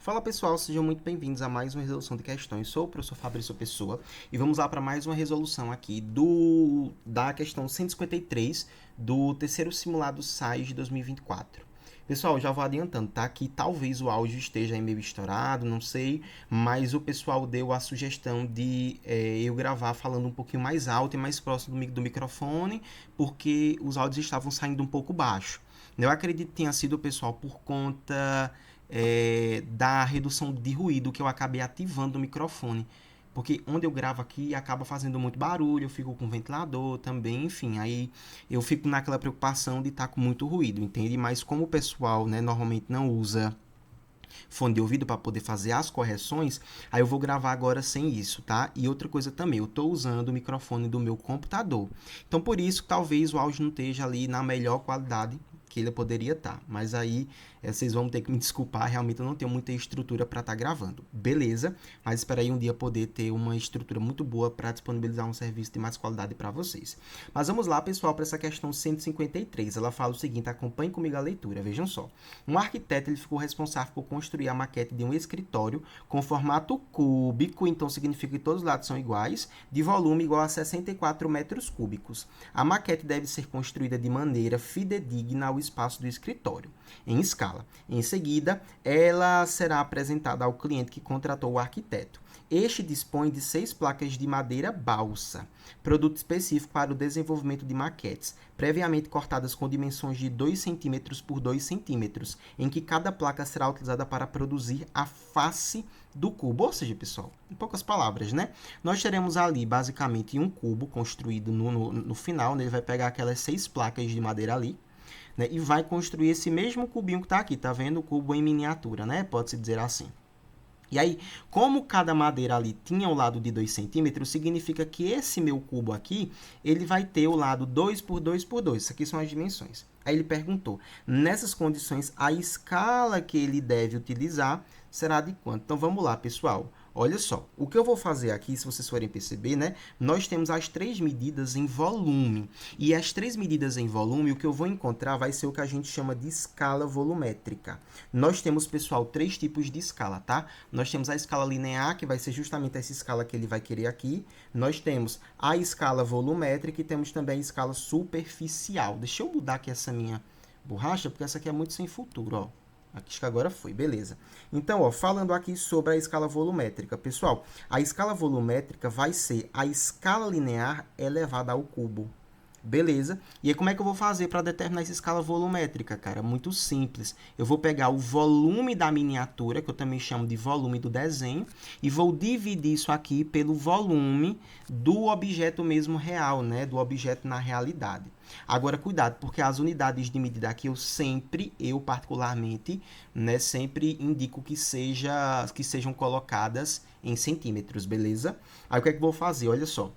Fala pessoal, sejam muito bem-vindos a mais uma resolução de questões. Sou o professor Fabrício Pessoa e vamos lá para mais uma resolução aqui da questão 153 do terceiro simulado SAIS de 2024. Pessoal, já vou adiantando, tá? Que talvez o áudio esteja aí meio estourado, não sei, mas o pessoal deu a sugestão de eu gravar falando um pouquinho mais alto e mais próximo do microfone, porque os áudios estavam saindo um pouco baixo. Eu acredito que tenha sido, pessoal, por conta da redução de ruído que eu acabei ativando o microfone. Porque onde eu gravo aqui acaba fazendo muito barulho, eu fico com ventilador também, enfim, aí eu fico naquela preocupação de estar com muito ruído, entende? Mas como o pessoal, né, normalmente não usa fone de ouvido para poder fazer as correções, aí eu vou gravar agora sem isso, tá? E outra coisa também, eu estou usando o microfone do meu computador. Então, por isso, talvez o áudio não esteja ali na melhor qualidade que ele poderia estar. Mas aí vocês vão ter que me desculpar, realmente eu não tenho muita estrutura para estar gravando. Beleza? Mas espero aí um dia poder ter uma estrutura muito boa para disponibilizar um serviço de mais qualidade para vocês. Mas vamos lá, pessoal, para essa questão 153. Ela fala o seguinte, acompanhe comigo a leitura, vejam só. Um arquiteto ele ficou responsável por construir a maquete de um escritório com formato cúbico, então significa que todos os lados são iguais, de volume igual a 64 metros cúbicos. A maquete deve ser construída de maneira fidedigna ao espaço do escritório, em escala. Em seguida, ela será apresentada ao cliente que contratou o arquiteto. Este dispõe de 6 placas de madeira balsa, produto específico para o desenvolvimento de maquetes, previamente cortadas com dimensões de 2 cm por 2 cm, em que cada placa será utilizada para produzir a face do cubo. Ou seja, pessoal, em poucas palavras, né? Nós teremos ali, basicamente, um cubo construído no final, né? Ele vai pegar aquelas 6 placas de madeira ali, né? E vai construir esse mesmo cubinho que está aqui, tá vendo? O cubo em miniatura, né? Pode-se dizer assim. E aí, como cada madeira ali tinha o lado de 2 centímetros, significa que esse meu cubo aqui, ele vai ter o lado 2 por 2 por 2. Isso aqui são as dimensões. Aí ele perguntou, nessas condições, a escala que ele deve utilizar será de quanto? Então, vamos lá, pessoal. Olha só, o que eu vou fazer aqui, se vocês forem perceber, né? Nós temos as 3 medidas em volume. E as 3 medidas em volume, o que eu vou encontrar vai ser o que a gente chama de escala volumétrica. Nós temos, pessoal, 3 tipos de escala, tá? Nós temos a escala linear, que vai ser justamente essa escala que ele vai querer aqui. Nós temos a escala volumétrica e temos também a escala superficial. Deixa eu mudar aqui essa minha borracha, porque essa aqui é muito sem futuro, ó. Acho que agora foi, beleza. Então, ó, falando aqui sobre a escala volumétrica. Pessoal, a escala volumétrica vai ser a escala linear elevada ao cubo. Beleza? E aí, como é que eu vou fazer para determinar essa escala volumétrica, cara? Muito simples. Eu vou pegar o volume da miniatura, que eu também chamo de volume do desenho, e vou dividir isso aqui pelo volume do objeto mesmo real, né? Do objeto na realidade. Agora, cuidado, porque as unidades de medida aqui eu particularmente, né, sempre indico que sejam colocadas em centímetros, beleza? Aí, o que é que eu vou fazer? Olha só.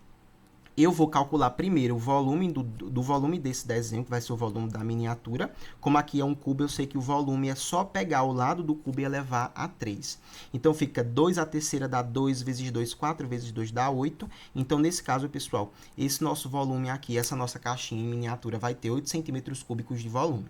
Eu vou calcular primeiro o volume do volume desse desenho, que vai ser o volume da miniatura. Como aqui é um cubo, eu sei que o volume é só pegar o lado do cubo e elevar a 3. Então, fica 2 a terceira dá 2 vezes 2, 4 vezes 2 dá 8. Então, nesse caso, pessoal, esse nosso volume aqui, essa nossa caixinha em miniatura, vai ter 8 centímetros cúbicos de volume.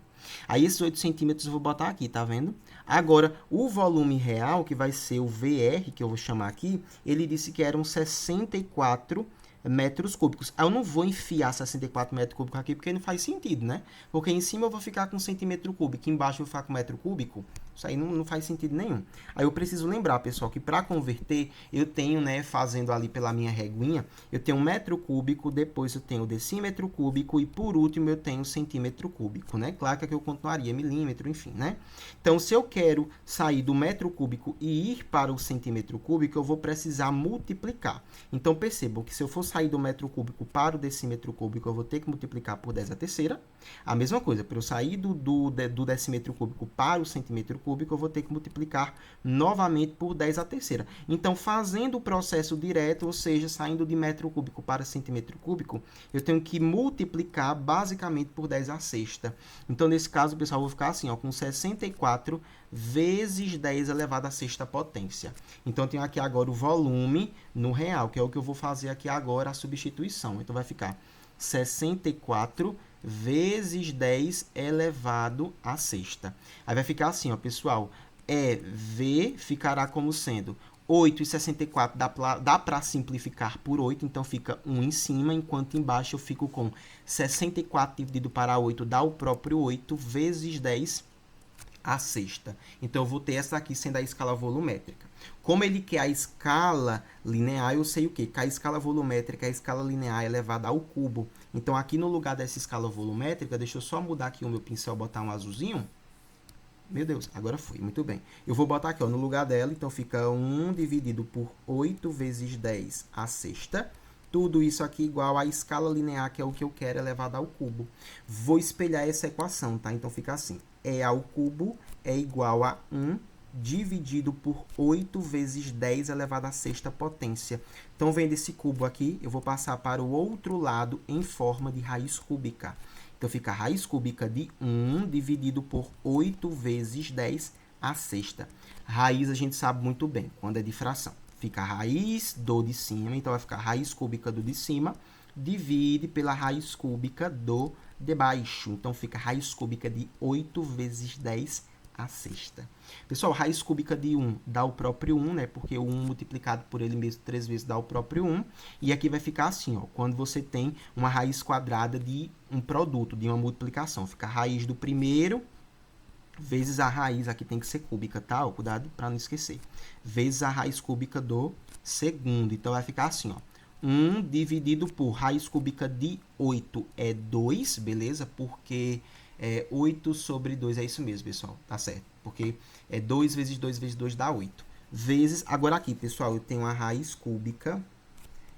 Aí, esses 8 centímetros eu vou botar aqui, tá vendo? Agora, o volume real, que vai ser o VR, que eu vou chamar aqui, ele disse que eram 64 metros cúbicos. Eu não vou enfiar 64 metros cúbicos aqui, porque não faz sentido, né? Porque em cima eu vou ficar com centímetro cúbico, embaixo eu vou ficar com metro cúbico. Isso aí não faz sentido nenhum. Aí eu preciso lembrar, pessoal, que para converter, eu tenho, né, fazendo ali pela minha reguinha, eu tenho um metro cúbico, depois eu tenho decímetro cúbico e por último eu tenho centímetro cúbico, né? Claro que aqui eu continuaria milímetro, enfim, né? Então, se eu quero sair do metro cúbico e ir para o centímetro cúbico, eu vou precisar multiplicar. Então, percebam que se eu for sair do metro cúbico para o decímetro cúbico, eu vou ter que multiplicar por 10 a terceira. A mesma coisa, para eu sair do decímetro cúbico para o centímetro cúbico, eu vou ter que multiplicar novamente por 10 a terceira. Então, fazendo o processo direto, ou seja, saindo de metro cúbico para centímetro cúbico, eu tenho que multiplicar basicamente por 10 a sexta. Então, nesse caso, pessoal, eu vou ficar assim, ó, com 64 vezes 10 elevado à sexta potência. Então, eu tenho aqui agora o volume no real, que é o que eu vou fazer aqui agora, a substituição. Então, vai ficar 64 vezes 10 elevado à sexta. Aí vai ficar assim, ó, pessoal, EV ficará como sendo 8,64 dá para simplificar por 8, então fica 1 em cima, enquanto embaixo eu fico com 64 dividido para 8 dá o próprio 8 vezes 10 a sexta. Então, eu vou ter essa aqui sendo a escala volumétrica. Como ele quer a escala linear, eu sei o quê? Que a escala volumétrica é a escala linear elevada ao cubo. Então, aqui no lugar dessa escala volumétrica, deixa eu só mudar aqui o meu pincel, botar um azulzinho. Meu Deus, agora foi, muito bem. Eu vou botar aqui, ó, no lugar dela, então fica 1 dividido por 8 vezes 10 a sexta. Tudo isso aqui igual à escala linear, que é o que eu quero, elevado ao cubo. Vou espelhar essa equação, tá? Então, fica assim. E ao cubo é igual a 1 dividido por 8 vezes 10 elevado à sexta potência. Então, vendo esse cubo aqui, eu vou passar para o outro lado em forma de raiz cúbica. Então, fica a raiz cúbica de 1 dividido por 8 vezes 10 à sexta. Raiz a gente sabe muito bem, quando é de fração. Fica a raiz do de cima, então vai ficar a raiz cúbica do de cima, divide pela raiz cúbica do de baixo. Então, fica a raiz cúbica de 8 vezes 10 a sexta. Pessoal, raiz cúbica de 1 dá o próprio 1, né? Porque o 1 multiplicado por ele mesmo 3 vezes dá o próprio 1. E aqui vai ficar assim, ó. Quando você tem uma raiz quadrada de um produto, de uma multiplicação. Fica a raiz do primeiro vezes a raiz, aqui tem que ser cúbica, tá? Ó, cuidado para não esquecer. Vezes a raiz cúbica do segundo. Então, vai ficar assim, ó. 1 dividido por raiz cúbica de 8 é 2, beleza? Porque 8 sobre 2 é isso mesmo, pessoal, tá certo? Porque 2 vezes 2 vezes 2 dá 8. Vezes, agora aqui, pessoal, eu tenho a raiz cúbica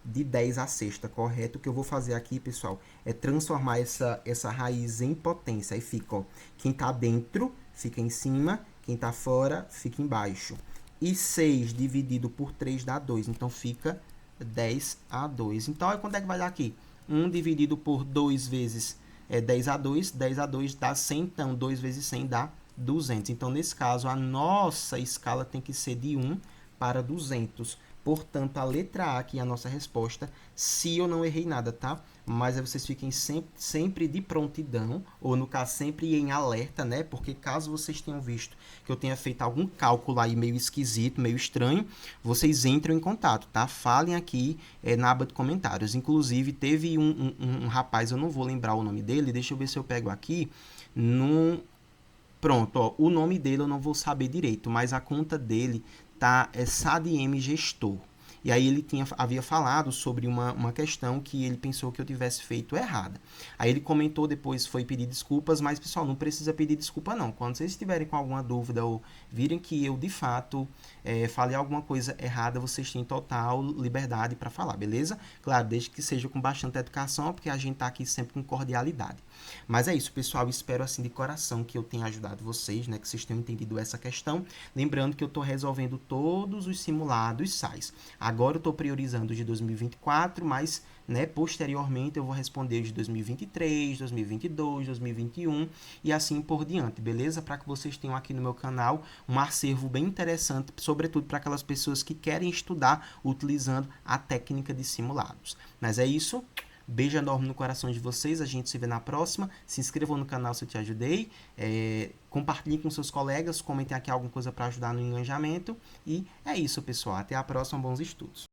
de 10 à sexta, correto? O que eu vou fazer aqui, pessoal, é transformar essa raiz em potência. Aí fica, ó, quem tá dentro fica em cima, quem tá fora fica embaixo. E 6 dividido por 3 dá 2, então fica 10 a 2. Então, olha quanto é que vai dar aqui? 1 dividido por 2 vezes 10 a 2, 10 a 2 dá 100, então 2 vezes 100 dá 200. Então, nesse caso, a nossa escala tem que ser de 1 para 200. Portanto, a letra A aqui é a nossa resposta, se eu não errei nada, tá? Mas aí vocês fiquem sempre de prontidão, ou no caso, sempre em alerta, né? Porque caso vocês tenham visto que eu tenha feito algum cálculo aí meio esquisito, meio estranho, vocês entram em contato, tá? Falem aqui na aba de comentários. Inclusive, teve um rapaz, eu não vou lembrar o nome dele, deixa eu ver se eu pego aqui, Pronto, ó, o nome dele eu não vou saber direito, mas a conta dele tá SADM Gestor. E aí ele havia falado sobre uma questão que ele pensou que eu tivesse feito errada. Aí ele comentou depois, foi pedir desculpas, mas pessoal, não precisa pedir desculpa não. Quando vocês estiverem com alguma dúvida ou virem que eu de fato falei alguma coisa errada, vocês têm total liberdade para falar, beleza? Claro, desde que seja com bastante educação, porque a gente tá aqui sempre com cordialidade. Mas é isso, pessoal, espero assim de coração que eu tenha ajudado vocês, né, que vocês tenham entendido essa questão. Lembrando que eu estou resolvendo todos os simulados SAIS. Agora eu estou priorizando os de 2024, mas né, posteriormente eu vou responder os de 2023, 2022, 2021 e assim por diante, beleza? Para que vocês tenham aqui no meu canal um acervo bem interessante, sobretudo para aquelas pessoas que querem estudar utilizando a técnica de simulados. Mas é isso. Beijo enorme no coração de vocês. A gente se vê na próxima. Se inscrevam no canal se eu te ajudei. Compartilhem com seus colegas. Comentem aqui alguma coisa para ajudar no engajamento. E é isso, pessoal. Até a próxima. Bons estudos.